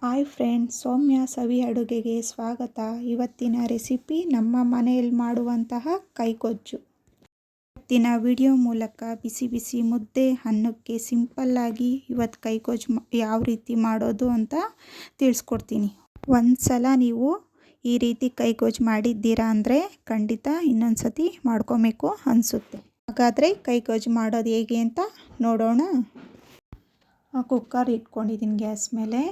Hi friends, ಸೌಮ್ಯ ಸವಿ ಅಡುಗೆಗೆ ಸ್ವಾಗತ. ಇವತ್ತಿನ ರೆಸಿಪಿ ನಮ್ಮ ಮನೆಯಲ್ಲಿ ಮಾಡುವಂತಹ ಕೈಕೊಜ್ಜು. ಇವತ್ತಿನ ವಿಡಿಯೋ ಮೂಲಕ ಬಿಸಿ ಬಿಸಿ ಮುದ್ದೆ ಅನ್ನಕ್ಕೆ ಸಿಂಪಲ್ಲಾಗಿ ಇವತ್ತು ಕೈಕೊಜ್ಜು ಯಾವ ರೀತಿ ಮಾಡೋದು ಅಂತ ತಿಳಿಸ್ಕೊಡ್ತೀನಿ. ಒಂದು ಸಲ ನೀವು ಈ ರೀತಿ ಕೈಕೊಜ್ಜು ಮಾಡಿದ್ದೀರಾ ಅಂದರೆ ಖಂಡಿತ ಇನ್ನೊಂದು ಸತಿ ಮಾಡ್ಕೊಬೇಕು ಅನಿಸುತ್ತೆ. ಹಾಗಾದರೆ ಕೈಕೊಜ್ಜು ಮಾಡೋದು ಹೇಗೆ ಅಂತ ನೋಡೋಣ. ಕುಕ್ಕರ್ ಇಟ್ಕೊಂಡಿದ್ದೀನಿ ಗ್ಯಾಸ್ ಮೇಲೆ.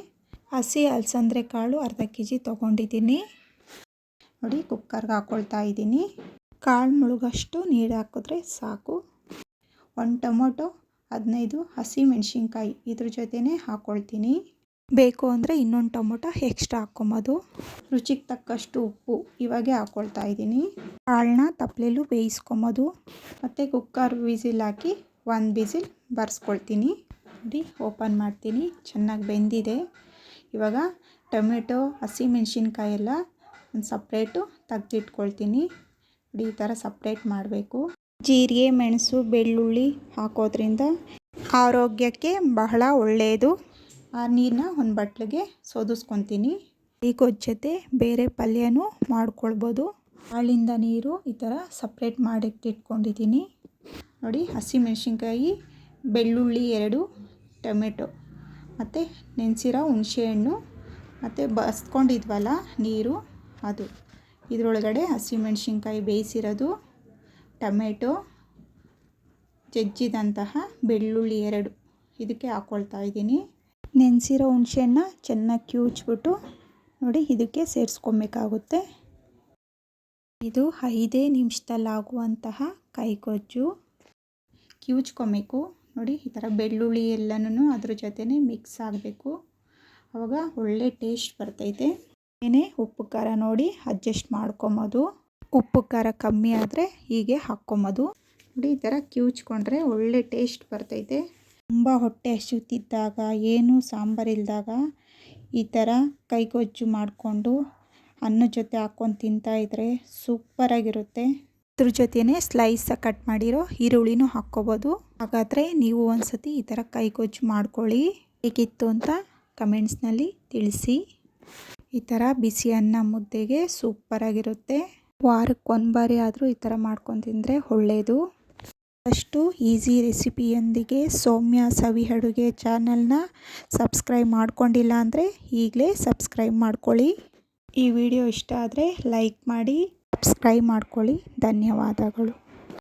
ಹಸಿ ಅಲಸಂದ್ರೆ ಕಾಳು ಅರ್ಧ kg ತೊಗೊಂಡಿದ್ದೀನಿ. ನೋಡಿ, ಕುಕ್ಕರ್ಗೆ ಹಾಕ್ಕೊಳ್ತಾ ಇದ್ದೀನಿ. ಕಾಳು ಮುಳುಗಷ್ಟು ನೀರು ಹಾಕಿದ್ರೆ ಸಾಕು. 1 ಟೊಮೊಟೊ, 15 ಹಸಿ ಮೆಣಸಿನ್ಕಾಯಿ ಇದ್ರ ಜೊತೆನೇ ಹಾಕ್ಕೊಳ್ತೀನಿ. ಬೇಕು ಅಂದರೆ ಇನ್ನೊಂದು ಟೊಮೊಟೊ ಎಕ್ಸ್ಟ್ರಾ ಹಾಕ್ಕೊಬೋದು. ರುಚಿಗೆ ತಕ್ಕಷ್ಟು ಉಪ್ಪು ಇವಾಗೆ ಹಾಕ್ಕೊಳ್ತಾ ಇದ್ದೀನಿ. ಕಾಳನ್ನ ತಪ್ಪಲೆಲ್ಲೂ ಬೇಯಿಸ್ಕೊಬೋದು. ಮತ್ತು ಕುಕ್ಕರ್ ವಿಸಿಲ್ ಹಾಕಿ 1 ವಿಸಿಲ್ ಬರ್ಸ್ಕೊಳ್ತೀನಿ. ನೋಡಿ, ಓಪನ್ ಮಾಡ್ತೀನಿ. ಚೆನ್ನಾಗಿ ಬೆಂದಿದೆ. ಇವಾಗ ಟೊಮೆಟೊ, ಹಸಿಮೆಣ್ಸಿನ್ಕಾಯಿ ಎಲ್ಲ ಒಂದು ಸಪ್ರೇಟು ತೆಗೆದಿಟ್ಕೊಳ್ತೀನಿ. ನೋಡಿ, ಈ ಥರ ಸಪ್ರೇಟ್ ಮಾಡಬೇಕು. ಜೀರಿಗೆ, ಮೆಣಸು, ಬೆಳ್ಳುಳ್ಳಿ ಹಾಕೋದ್ರಿಂದ ಆರೋಗ್ಯಕ್ಕೆ ಬಹಳ ಒಳ್ಳೆಯದು. ಆ ನೀರನ್ನ ಒಂದು ಬಟ್ಲಿಗೆ ಸೋದಿಸ್ಕೊತೀನಿ. ಈ ಜೊತೆ ಬೇರೆ ಪಲ್ಯನೂ ಮಾಡ್ಕೊಳ್ಬೋದು. ಕಾಳಿಂದ ನೀರು ಈ ಥರ ಸಪ್ರೇಟ್ ಮಾಡಿಟ್ಟಿಟ್ಕೊಂಡಿದ್ದೀನಿ. ನೋಡಿ, ಹಸಿಮೆಣ್ಸಿನ್ಕಾಯಿ, ಬೆಳ್ಳುಳ್ಳಿ 2, ಟೊಮೆಟೊ ಮತ್ತು ನೆನೆಸಿರೋ ಹುಣಸೆಹಣ್ಣು ಮತ್ತು ಬಸ್ಕೊಂಡಿದ್ವಲ್ಲ ನೀರು ಅದು. ಇದರೊಳಗಡೆ ಹಸಿಮೆಣ್ಸಿನ್ಕಾಯಿ ಬೇಯಿಸಿರೋದು, ಟೊಮೆಟೊ, ಜಜ್ಜಿದಂತಹ ಬೆಳ್ಳುಳ್ಳಿ 2 ಇದಕ್ಕೆ ಹಾಕ್ಕೊಳ್ತಾ ಇದ್ದೀನಿ. ನೆನೆಸಿರೋ ಹುಣಸೆಹಣ್ಣ ಚೆನ್ನಾಗಿ ಕಿವುಚ್ಬಿಟ್ಟು ನೋಡಿ ಇದಕ್ಕೆ ಸೇರಿಸ್ಕೊಬೇಕಾಗುತ್ತೆ. ಇದು 5 ನಿಮಿಷದಲ್ಲಾಗುವಂತಹ ಕೈಕೊಜ್ಜು. ಕಿವುಚ್ಕೊಬೇಕು. ನೋಡಿ, ಈ ಥರ ಬೆಳ್ಳುಳ್ಳಿ ಎಲ್ಲನೂ ಅದ್ರ ಜೊತೆನೇ ಮಿಕ್ಸ್ ಆಗಬೇಕು. ಆವಾಗ ಒಳ್ಳೆ ಟೇಸ್ಟ್ ಬರ್ತೈತೆ. ಏನೇ ಉಪ್ಪು ಖಾರ ನೋಡಿ ಅಡ್ಜಸ್ಟ್ ಮಾಡ್ಕೊಬೋದು. ಉಪ್ಪು ಖಾರ ಕಮ್ಮಿ ಆದರೆ ಹೀಗೆ ಹಾಕ್ಕೊಬೋದು. ನೋಡಿ, ಈ ಥರ ಕಿವುಚ್ಕೊಂಡ್ರೆ ಒಳ್ಳೆ ಟೇಸ್ಟ್ ಬರ್ತೈತೆ. ತುಂಬ ಹೊಟ್ಟೆ ಹಸಿತಿದ್ದಾಗ, ಏನು ಸಾಂಬಾರಿಲ್ದಾಗ ಈ ಥರ ಕೈಕೊಜ್ಜು ಮಾಡಿಕೊಂಡು ಅನ್ನದ ಜೊತೆ ಹಾಕ್ಕೊಂಡು ತಿಂತಾಯಿದ್ರೆ ಸೂಪರಾಗಿರುತ್ತೆ. ಇದ್ರ ಜೊತೆನೇ ಸ್ಲೈಸಾಗಿ ಕಟ್ ಮಾಡಿರೋ ಈರುಳ್ಳಿನೂ ಹಾಕ್ಕೊಬೋದು. ಹಾಗಾದರೆ ನೀವು ಒಂದ್ಸತಿ ಈ ಥರ ಕೈಕೊಜ್ಜು ಮಾಡ್ಕೊಳ್ಳಿ. ಹೇಗಿತ್ತು ಅಂತ ಕಮೆಂಟ್ಸ್ನಲ್ಲಿ ತಿಳಿಸಿ. ಈ ಥರ ಬಿಸಿ ಅನ್ನ ಮುದ್ದೆಗೆ ಸೂಪರಾಗಿರುತ್ತೆ. ವಾರಕ್ಕೆ 1 ಬಾರಿ ಆದರೂ ಈ ಥರ ಮಾಡ್ಕೊಂಡು ತಿಂದರೆ ಒಳ್ಳೆಯದು. ಅಷ್ಟು ಈಸಿ ರೆಸಿಪಿಯೊಂದಿಗೆ ಸೌಮ್ಯ ಸವಿ ಅಡುಗೆ ಚಾನಲ್ನ ಸಬ್ಸ್ಕ್ರೈಬ್ ಮಾಡ್ಕೊಂಡಿಲ್ಲ ಅಂದರೆ ಈಗಲೇ ಸಬ್ಸ್ಕ್ರೈಬ್ ಮಾಡ್ಕೊಳ್ಳಿ. ಈ ವಿಡಿಯೋ ಇಷ್ಟ ಆದರೆ ಲೈಕ್ ಮಾಡಿ, ಸಬ್ಸ್ಕ್ರೈಬ್ ಮಾಡ್ಕೊಳ್ಳಿ. ಧನ್ಯವಾದಗಳು.